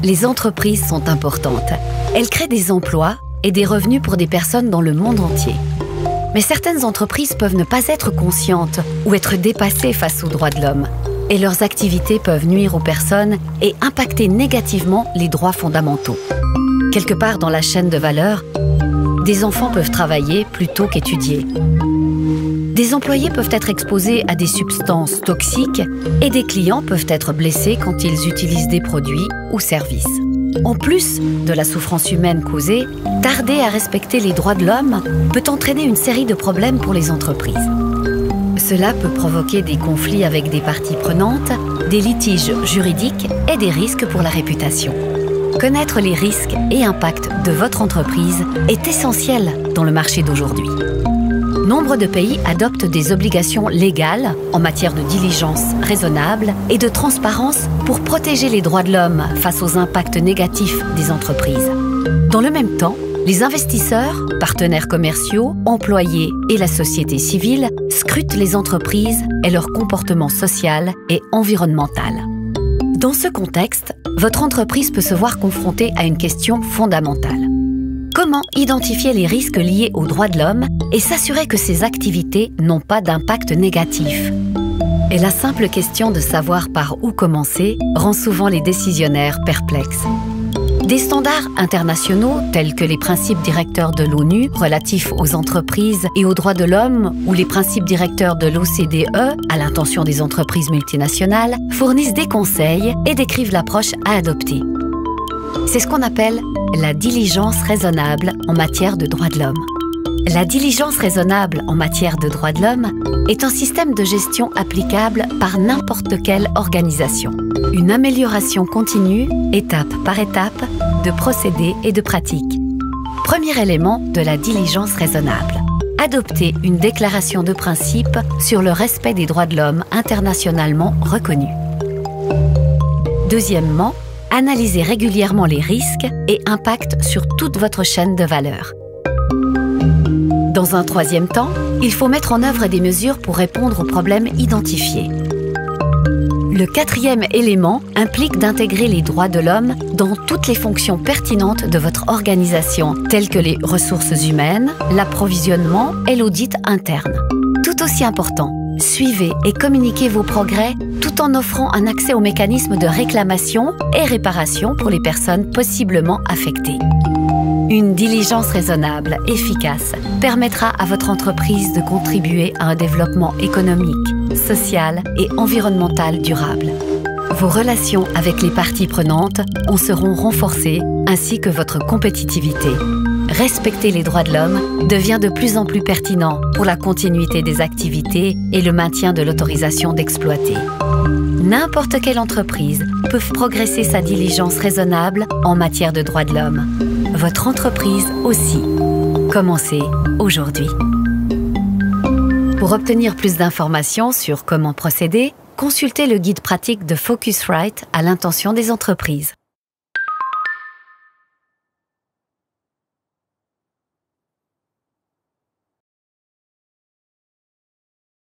Les entreprises sont importantes. Elles créent des emplois et des revenus pour des personnes dans le monde entier. Mais certaines entreprises peuvent ne pas être conscientes ou être dépassées face aux droits de l'homme. Et leurs activités peuvent nuire aux personnes et impacter négativement les droits fondamentaux. Quelque part dans la chaîne de valeur, des enfants peuvent travailler plutôt qu'étudier. Des employés peuvent être exposés à des substances toxiques et des clients peuvent être blessés quand ils utilisent des produits ou services. En plus de la souffrance humaine causée, tarder à respecter les droits de l'homme peut entraîner une série de problèmes pour les entreprises. Cela peut provoquer des conflits avec des parties prenantes, des litiges juridiques et des risques pour la réputation. Connaître les risques et impacts de votre entreprise est essentiel dans le marché d'aujourd'hui. Nombre de pays adoptent des obligations légales en matière de diligence raisonnable et de transparence pour protéger les droits de l'homme face aux impacts négatifs des entreprises. Dans le même temps, les investisseurs, partenaires commerciaux, employés et la société civile scrutent les entreprises et leur comportement social et environnemental. Dans ce contexte, votre entreprise peut se voir confrontée à une question fondamentale. Comment identifier les risques liés aux droits de l'homme et s'assurer que ces activités n'ont pas d'impact négatif? Et la simple question de savoir par où commencer rend souvent les décisionnaires perplexes. Des standards internationaux tels que les principes directeurs de l'ONU relatifs aux entreprises et aux droits de l'homme ou les principes directeurs de l'OCDE à l'intention des entreprises multinationales fournissent des conseils et décrivent l'approche à adopter. C'est ce qu'on appelle la diligence raisonnable en matière de droits de l'homme. La diligence raisonnable en matière de droits de l'homme est un système de gestion applicable par n'importe quelle organisation. Une amélioration continue, étape par étape, de procédés et de pratiques. Premier élément de la diligence raisonnable. Adopter une déclaration de principe sur le respect des droits de l'homme internationalement reconnus. Deuxièmement, analysez régulièrement les risques et impacts sur toute votre chaîne de valeur. Dans un troisième temps, il faut mettre en œuvre des mesures pour répondre aux problèmes identifiés. Le quatrième élément implique d'intégrer les droits de l'homme dans toutes les fonctions pertinentes de votre organisation, telles que les ressources humaines, l'approvisionnement et l'audit interne. Tout aussi important, suivez et communiquez vos progrès tout en offrant un accès aux mécanismes de réclamation et réparation pour les personnes possiblement affectées. Une diligence raisonnable, efficace, permettra à votre entreprise de contribuer à un développement économique, social et environnemental durable. Vos relations avec les parties prenantes en seront renforcées, ainsi que votre compétitivité. Respecter les droits de l'homme devient de plus en plus pertinent pour la continuité des activités et le maintien de l'autorisation d'exploiter. N'importe quelle entreprise peut progresser sa diligence raisonnable en matière de droits de l'homme. Votre entreprise aussi. Commencez aujourd'hui. Pour obtenir plus d'informations sur comment procéder, consultez le guide pratique de Focusrite à l'intention des entreprises.